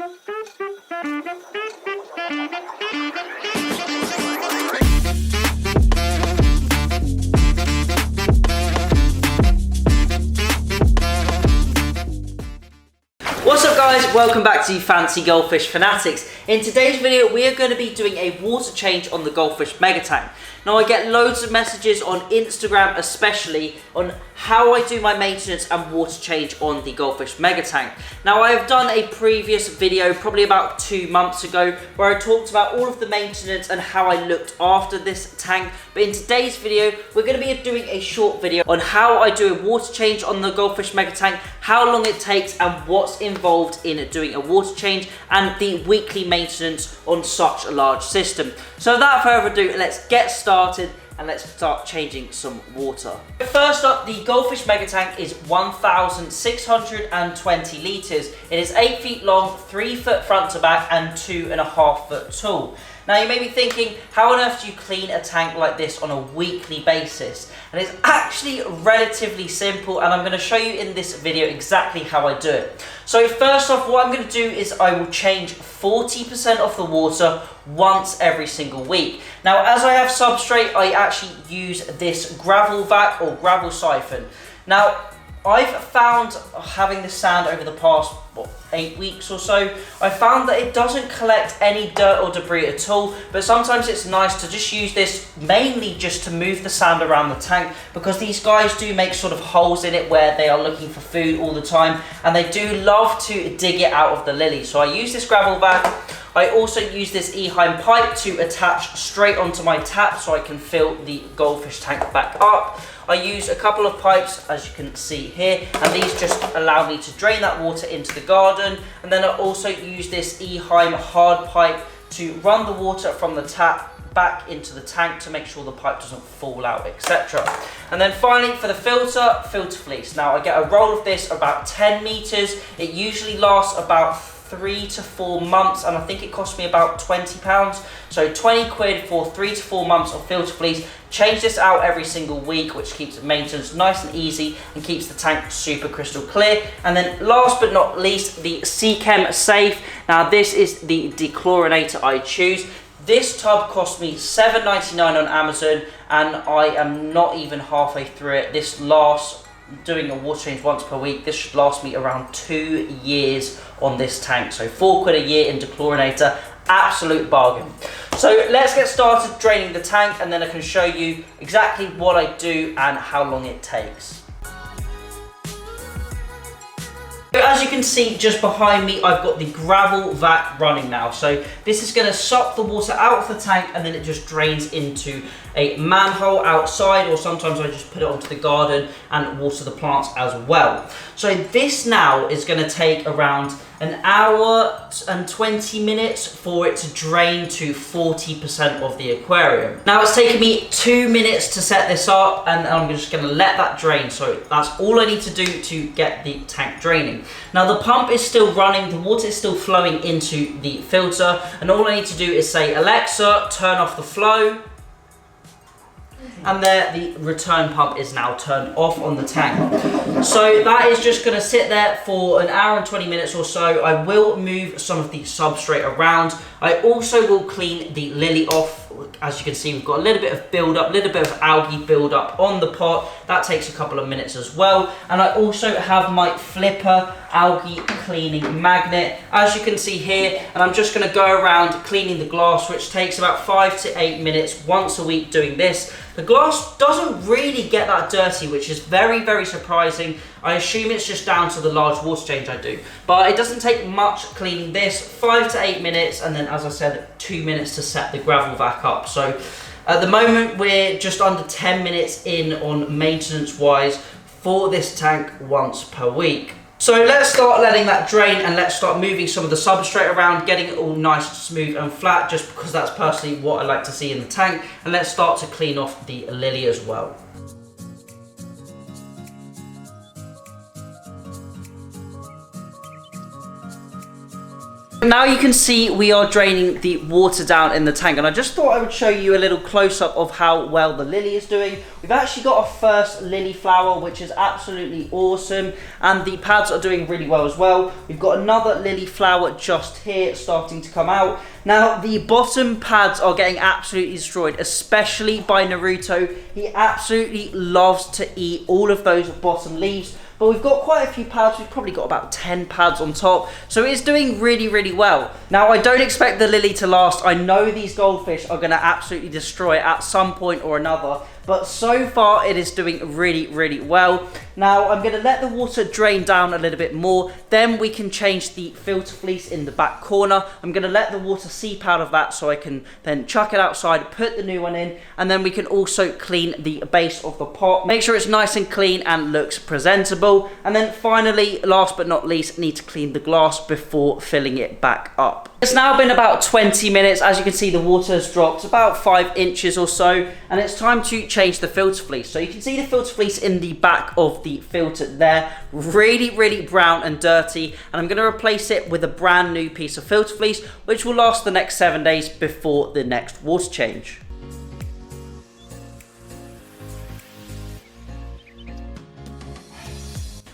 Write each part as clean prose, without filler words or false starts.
What's up guys, welcome back to Fancy Goldfish Fanatics. In today's video we are going to be doing a water change on the Goldfish Mega Tank. Now I get loads of messages on Instagram especially on how I do my maintenance and water change on the Goldfish Mega Tank. Now I have done a previous video probably about 2 months ago where I talked about all of the maintenance and how I looked after this tank, but in today's video we're going to be doing a short video on how I do a water change on the Goldfish Mega Tank, how long it takes and what's involved in doing a water change and the weekly maintenance on such a large system. So without further ado, let's get started and let's start changing some water. First up, the Goldfish Mega Tank is 1,620 litres. It is 8 feet long, 3 foot front to back and 2.5 foot tall. Now you may be thinking, how on earth do you clean a tank like this on a weekly basis? And it's actually relatively simple and I'm going to show you in this video exactly how I do it. So first off, what I'm going to do is I will change 40% of the water once every single week. Now as I have substrate, I actually use this gravel vac or gravel siphon. Now I've found, having this sand over the past 8 weeks or so, I found that it doesn't collect any dirt or debris at all, but sometimes it's nice to just use this mainly just to move the sand around the tank, because these guys do make sort of holes in it where they are looking for food all the time and they do love to dig it out of the lily. So I use this gravel vac. I also use this E-Heim pipe to attach straight onto my tap so I can fill the goldfish tank back up. I use a couple of pipes, as you can see here, and these just allow me to drain that water into the garden. And then I also use this E-Heim hard pipe to run the water from the tap back into the tank to make sure the pipe doesn't fall out, etc. And then finally for the filter fleece. Now I get a roll of this about 10 meters. It usually lasts about 3 to 4 months and I think it cost me about £20. So 20 quid for 3 to 4 months of filter fleece. Change this out every single week, which keeps maintenance nice and easy and keeps the tank super crystal clear. And then last but not least, the Seachem Safe. Now this is the dechlorinator I choose. This tub cost me £7.99 on Amazon and I am not even halfway through it. This lasts, doing a water change once per week, this should last me around 2 years on this tank. So 4 quid a year in dechlorinator, absolute bargain. So let's get started draining the tank and then I can show you exactly what I do and how long it takes. As you can see just behind me, I've got the gravel vac running now. So this is going to suck the water out of the tank and then it just drains into a manhole outside, or sometimes I just put it onto the garden and water the plants as well. So this now is going to take around an hour and 20 minutes for it to drain to 40% of the aquarium. Now it's taken me 2 minutes to set this up and I'm just going to let that drain. So that's all I need to do to get the tank draining. Now the pump is still running, the water is still flowing into the filter, and all I need to do is say, Alexa, turn off the flow. And there, the return pump is now turned off on the tank. So that is just going to sit there for an hour and 20 minutes or so. I will move some of the substrate around. I also will clean the lily off. As you can see, we've got a little bit of build up, a little bit of algae build up on the pot. That takes a couple of minutes as well. And I also have my flipper algae cleaning magnet, as you can see here. And I'm just going to go around cleaning the glass, which takes about 5 to 8 minutes once a week doing this. The glass doesn't really get that dirty, which is very, very surprising. I assume it's just down to the large water change I do. But it doesn't take much cleaning this, 5 to 8 minutes, and then as I said, 2 minutes to set the gravel vac up. So at the moment we're just under 10 minutes in on maintenance wise for this tank once per week. So let's start letting that drain and let's start moving some of the substrate around, getting it all nice, smooth and flat, just because that's personally what I like to see in the tank. And let's start to clean off the lily as well. Now you can see we are draining the water down in the tank, and I just thought I would show you a little close-up of how well the lily is doing. We've actually got our first lily flower, which is absolutely awesome, and the pads are doing really well as well. We've got another lily flower just here starting to come out. Now the bottom pads are getting absolutely destroyed, especially by Naruto. He absolutely loves to eat all of those bottom leaves. But we've got quite a few pads. We've probably got about 10 pads on top. So it's doing really, really well. Now, I don't expect the lily to last. I know these goldfish are going to absolutely destroy it at some point or another. But so far, it is doing really, really well. Now, I'm going to let the water drain down a little bit more. Then we can change the filter fleece in the back corner. I'm going to let the water seep out of that so I can then chuck it outside, put the new one in, and then we can also clean the base of the pot. Make sure it's nice and clean and looks presentable. And then finally, last but not least, need to clean the glass before filling it back up. It's now been about 20 minutes. As you can see, the water has dropped about 5 inches or so, and it's time to change the filter fleece. So you can see the filter fleece in the back of the filter there, really, really brown and dirty, and I'm going to replace it with a brand new piece of filter fleece, which will last the next 7 days before the next water change.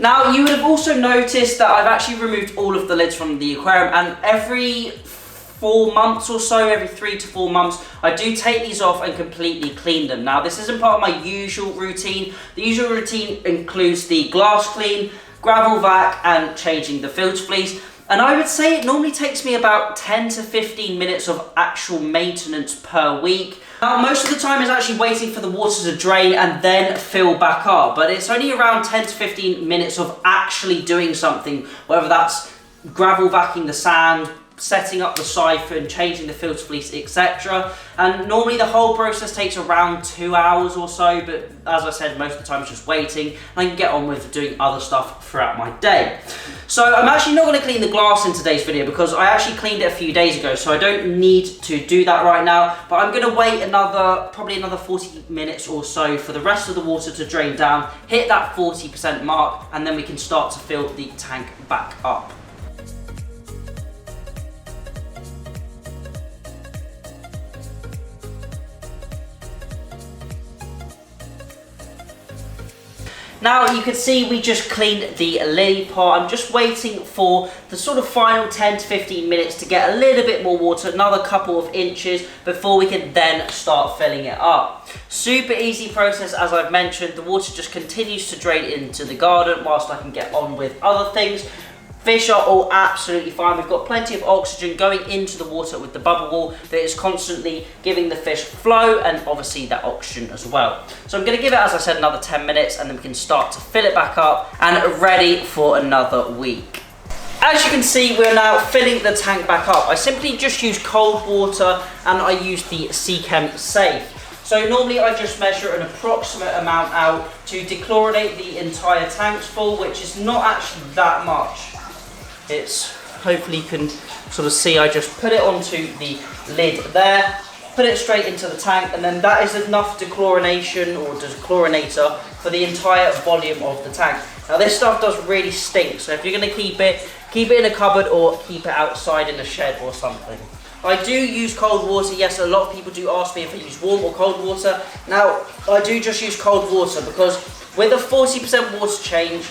Now, you would have also noticed that I've actually removed all of the lids from the aquarium, and every 4 months or so, every 3 to 4 months, I do take these off and completely clean them. Now, this isn't part of my usual routine. The usual routine includes the glass clean, gravel vac, and changing the filter fleece. And I would say it normally takes me about 10 to 15 minutes of actual maintenance per week. Now, most of the time is actually waiting for the water to drain and then fill back up, but it's only around 10 to 15 minutes of actually doing something, whether that's gravel vacuuming the sand, setting up the siphon, changing the filter fleece, etc. And normally the whole process takes around 2 hours or so, but as I said, most of the time it's just waiting, and I can get on with doing other stuff throughout my day. So I'm actually not going to clean the glass in today's video because I actually cleaned it a few days ago, so I don't need to do that right now, but I'm going to wait probably another 40 minutes or so for the rest of the water to drain down, hit that 40% mark, and then we can start to fill the tank back up. Now you can see we just cleaned the lily pot. I'm just waiting for the sort of final 10 to 15 minutes to get a little bit more water, another couple of inches, before we can then start filling it up. Super easy process, as I've mentioned. The water just continues to drain into the garden whilst I can get on with other things. Fish are all absolutely fine. We've got plenty of oxygen going into the water with the bubble wall that is constantly giving the fish flow and obviously that oxygen as well. So I'm going to give it, as I said, another 10 minutes and then we can start to fill it back up and ready for another week. As you can see, we're now filling the tank back up. I simply just use cold water and I use the Seachem Safe. So normally I just measure an approximate amount out to dechlorinate the entire tanks full, which is not actually that much. It's, hopefully you can sort of see, I just put it onto the lid there, put it straight into the tank, and then that is enough dechlorination or dechlorinator for the entire volume of the tank. Now this stuff does really stink, so if you're going to keep it in a cupboard or keep it outside in a shed or something. I do use cold water. Yes, a lot of people do ask me if I use warm or cold water. Now, I do just use cold water because with a 40% water change,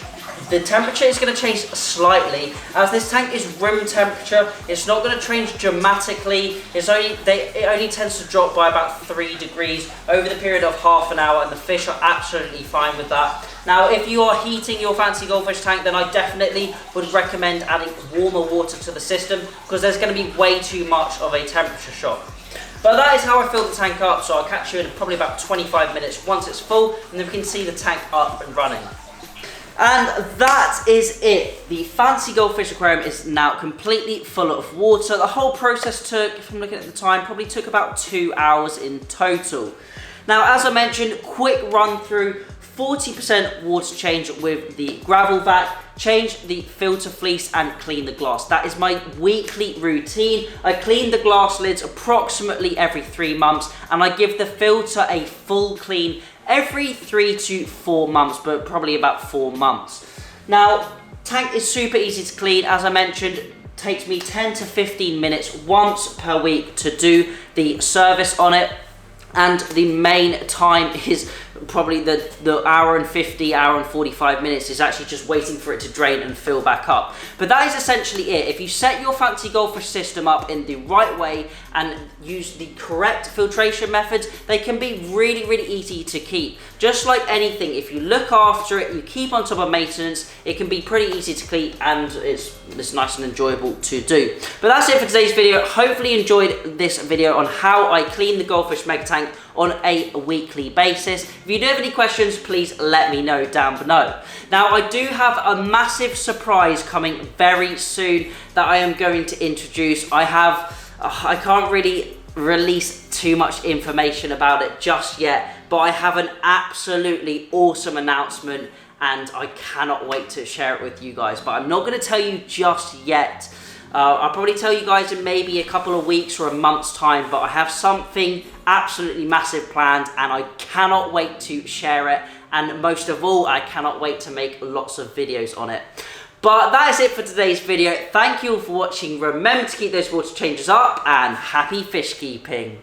the temperature is going to change slightly. As this tank is room temperature, it's not going to change dramatically. It only tends to drop by about 3 degrees over the period of half an hour, and the fish are absolutely fine with that. Now, if you are heating your fancy goldfish tank, then I definitely would recommend adding warmer water to the system because there's going to be way too much of a temperature shock. But that is how I fill the tank up, so I'll catch you in probably about 25 minutes once it's full, and then we can see the tank up and running. And that is it. The fancy goldfish aquarium is now completely full of water. The whole process took, if I'm looking at the time, probably took about 2 hours in total. Now, as I mentioned, quick run through, 40% water change with the gravel vac, change the filter fleece and clean the glass. That is my weekly routine. I clean the glass lids approximately every 3 months, and I give the filter a full clean every 3 to 4 months, but probably about 4 months. Now, tank is super easy to clean. As I mentioned, takes me 10 to 15 minutes once per week to do the service on it. And the main time is probably the hour and 50, hour and 45 minutes is actually just waiting for it to drain and fill back up. But that is essentially it. If you set your fancy Goldfish system up in the right way and use the correct filtration methods, they can be really, really easy to keep. Just like anything, if you look after it, you keep on top of maintenance, it can be pretty easy to keep and it's nice and enjoyable to do. But that's it for today's video. Hopefully you enjoyed this video on how I clean the Goldfish Mega Tank on a weekly basis. If you do have any questions, please let me know down below. Now, I do have a massive surprise coming very soon that I am going to introduce. I can't really release too much information about it just yet, but I have an absolutely awesome announcement and I cannot wait to share it with you guys. But I'm not going to tell you just yet. I'll probably tell you guys in maybe a couple of weeks or a month's time, but I have something absolutely massive planned and I cannot wait to share it. And most of all, I cannot wait to make lots of videos on it. But that is it for today's video. Thank you all for watching. Remember to keep those water changes up and happy fish keeping.